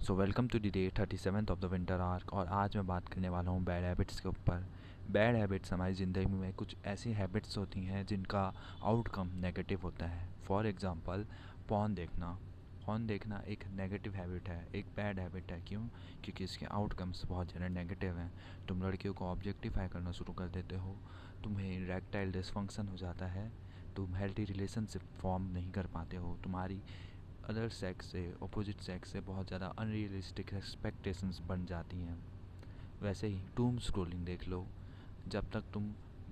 So welcome to the day 37th of the winter arc. और आज मैं बात करने वाला हूँ बैड हैबिट्स के ऊपर। बैड हैबिट्स हमारी ज़िंदगी में कुछ ऐसी हैबिट्स होती हैं जिनका आउटकम नेगेटिव होता है। फॉर एग्ज़ाम्पल, फ़ोन देखना एक नेगेटिव हैबिट है, एक बैड हैबिट है। क्यों? क्योंकि इसके आउटकम्स बहुत ज़्यादा नेगेटिव हैं। तुम लड़कियों को ऑब्जेक्टिफाई करना शुरू कर देते हो, तुम्हें इरेक्टाइल डिसफंक्शन हो जाता है, तुम हेल्थी रिलेशनशिप फॉर्म नहीं कर पाते हो, तुम्हारी अदर सेक्स से, अपोजिट सेक्स से बहुत ज़्यादा अनरियलिस्टिक एक्सपेक्टेशंस बन जाती हैं। वैसे ही डूम स्क्रॉलिंग देख लो। जब तक तुम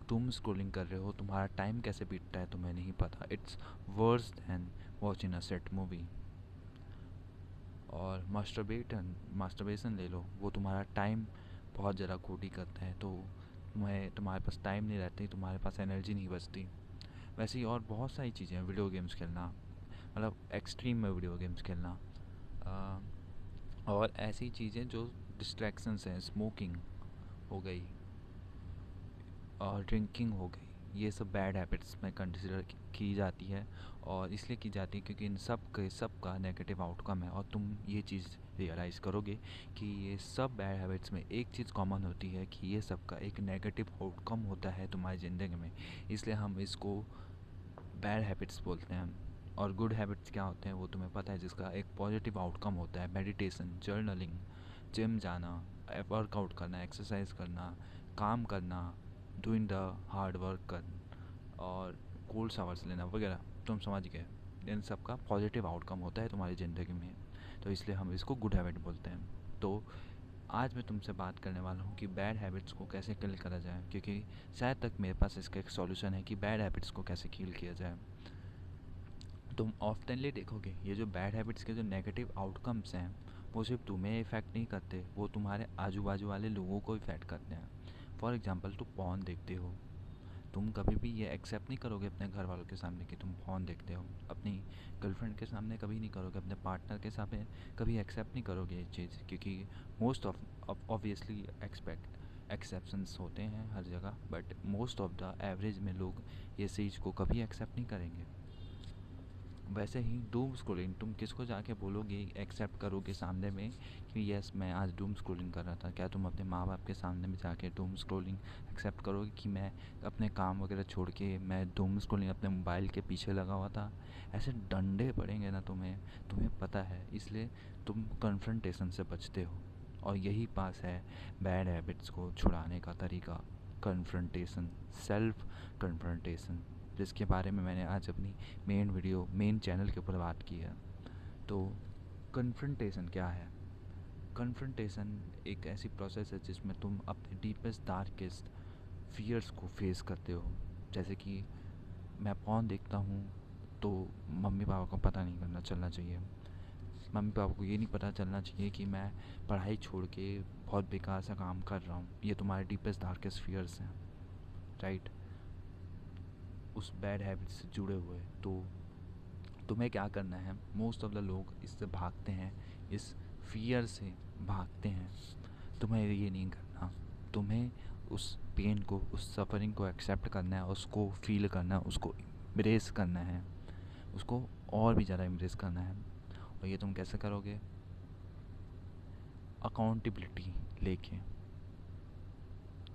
डूम स्क्रॉलिंग कर रहे हो, तुम्हारा टाइम कैसे बीतता है तुम्हें नहीं पता। It's verse then watching a set movie. और मास्टरबेशन ले लो, वो तुम्हारा टाइम बहुत ज़्यादा खोटी करता है। तो तुम्हारे पास टाइम नहीं रहती, तुम्हारे पास एनर्जी नहीं बचती। वैसे ही और बहुत सारी चीज़ें हैं। वीडियो गेम्स खेलना, मतलब एक्सट्रीम में वीडियो गेम्स खेलना, और ऐसी चीज़ें जो डिस्ट्रैक्शंस हैं, स्मोकिंग हो गई और ड्रिंकिंग हो गई, ये सब बैड हैबिट्स में कंसिडर की जाती है। और इसलिए की जाती है क्योंकि इन सब का नेगेटिव आउटकम है। और तुम ये चीज़ रियलाइज़ करोगे कि ये सब बैड हैबिट्स में एक चीज़ कॉमन होती है कि ये सब का एक नेगेटिव आउटकम होता है तुम्हारी ज़िंदगी में। इसलिए हम इसको बैड हैबिट्स बोलते हैं। और गुड हैबिट्स क्या होते हैं वो तुम्हें पता है, जिसका एक पॉजिटिव आउटकम होता है। मेडिटेशन, जर्नलिंग, जिम जाना, वर्कआउट करना, एक्सरसाइज करना, काम करना, डूइंग द हार्ड वर्क करना और कोल्ड शावर्स लेना वगैरह। तुम समझ गए, इन सब का पॉजिटिव आउटकम होता है तुम्हारी ज़िंदगी में। तो इसलिए हम इसको गुड हैबिट बोलते हैं। तो आज मैं तुमसे बात करने वाला हूँ कि बैड हैबिट्स को कैसे किल करा जाए, क्योंकि शायद तक मेरे पास इसका एक सॉल्यूशन है कि बैड हैबिट्स को कैसे किल किया जाए। तुम ऑफ्टनली देखोगे ये जो बैड हैबिट्स के जो नेगेटिव आउटकम्स हैं, वो सिर्फ तुम्हें इफ़ेक्ट नहीं करते, वो तुम्हारे आजू बाजू वाले लोगों को इफ़ेक्ट करते हैं। फॉर एग्ज़ाम्पल, तुम पॉर्न देखते हो, तुम कभी भी ये एक्सेप्ट नहीं करोगे अपने घर वालों के सामने कि तुम पॉर्न देखते हो। अपनी गर्लफ्रेंड के सामने कभी नहीं करोगे, अपने पार्टनर के सामने कभी एक्सेप्ट नहीं करोगे ये चीज़, क्योंकि मोस्ट ऑफ ऑब्वियसली एक्सेप्शंस होते हैं हर जगह, but most of the average में लोग ये चीज़ को कभी एक्सेप्ट नहीं करेंगे। वैसे ही डूम स्क्रॉलिंग, तुम किसको जाके बोलोगे, एक्सेप्ट करोगे सामने में कि यस मैं आज डूम स्क्रॉलिंग कर रहा था? क्या तुम अपने माँ बाप के सामने में जाके डूम स्क्रॉलिंग एक्सेप्ट करोगे कि मैं अपने काम वगैरह छोड़ के मैं डूम स्क्रॉलिंग अपने मोबाइल के पीछे लगा हुआ था? ऐसे डंडे पड़ेंगे ना तुम्हें पता है। इसलिए तुम कन्फ्रंटेशन से बचते हो, और यही पास है बैड हैबिट्स को छुड़ाने का तरीका। कन्फ्रंटेशन, सेल्फ कन्फ्रंटेशन, जिसके बारे में मैंने आज अपनी मेन चैनल के ऊपर बात की है। तो कन्फ्रंटेशन क्या है? कन्फ्रंटेशन एक ऐसी प्रोसेस है जिसमें तुम अपने डीपेस्ट डार्केस्ट फियर्स को फेस करते हो। जैसे कि मैं पॉर्न देखता हूँ, तो मम्मी पापा को पता नहीं करना चलना चाहिए। मम्मी पापा को ये नहीं पता चलना चाहिए कि मैं पढ़ाई छोड़ के बहुत बेकार सा काम कर रहा हूँ। ये तुम्हारे डीपेस्ट डार्केस्ट फियर्स हैं, राइट? उस बैड हैबिट से जुड़े हुए। तो तुम्हें क्या करना है, मोस्ट ऑफ द लोग इससे भागते हैं, इस फियर से भागते हैं। तुम्हें ये नहीं करना, तुम्हें उस पेन को, उस सफ़रिंग को एक्सेप्ट करना है, उसको फील करना है, उसको इम्ब्रेस करना है, उसको और भी ज़्यादा इम्ब्रेस करना है। और ये तुम कैसे करोगे? अकाउंटेबिलिटी लेके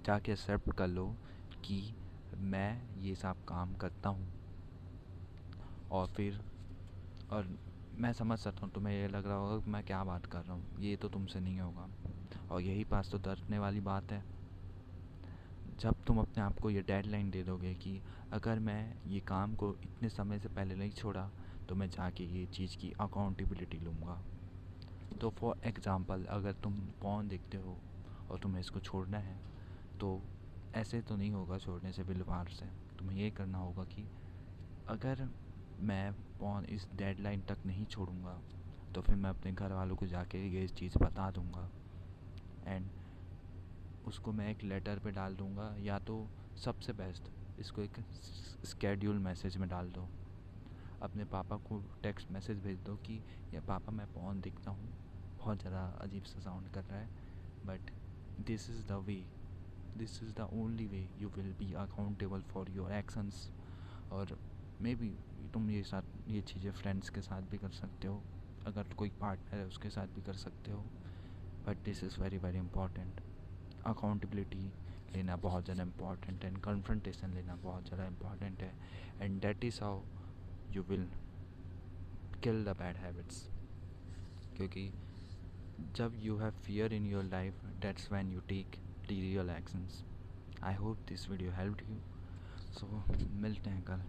जाके एक्सेप्ट कर लो कि मैं ये सब काम करता हूँ। और फिर, और मैं समझ सकता हूँ तुम्हें ये लग रहा होगा कि मैं क्या बात कर रहा हूँ, ये तो तुमसे नहीं होगा। और यही पास तो डरने वाली बात है। जब तुम अपने आप को ये डेडलाइन दे दोगे कि अगर मैं ये काम को इतने समय से पहले नहीं छोड़ा, तो मैं जाके ये चीज़ की अकाउंटेबिलिटी लूँगा। तो फॉर एग्ज़ाम्पल, अगर तुम पॉर्न देखते हो और तुम्हें इसको छोड़ना है, तो ऐसे तो नहीं होगा छोड़ने से विलवार से। तुम्हें ये करना होगा कि अगर मैं पॉर्न इस डेडलाइन तक नहीं छोड़ूंगा, तो फिर मैं अपने घर वालों को जाके ये चीज़ बता दूंगा। एंड उसको मैं एक लेटर पे डाल दूंगा, या तो सबसे बेस्ट इसको एक स्केड्यूल मैसेज में डाल दो। अपने पापा को टेक्स्ट मैसेज भेज दो कि या पापा मैं पॉर्न देखता हूँ, बहुत ज़्यादा अजीब सा साउंड कर रहा है, but this is the way, this is the only way you will be accountable for your actions. और मे बी तुम ये चीज़ें फ्रेंड्स के साथ भी कर सकते हो। अगर कोई पार्टनर है उसके साथ भी कर सकते हो, but this is very very important. Accountability लेना बहुत ज़्यादा इम्पॉर्टेंट है, एंड कन्फ्रंटेशन लेना बहुत ज़्यादा इम्पॉर्टेंट है, and that is how you will kill the bad habits. क्योंकि जब you have fear in your life, that's when you take the real actions. I hope this video helped you. So मिलते हैं कल।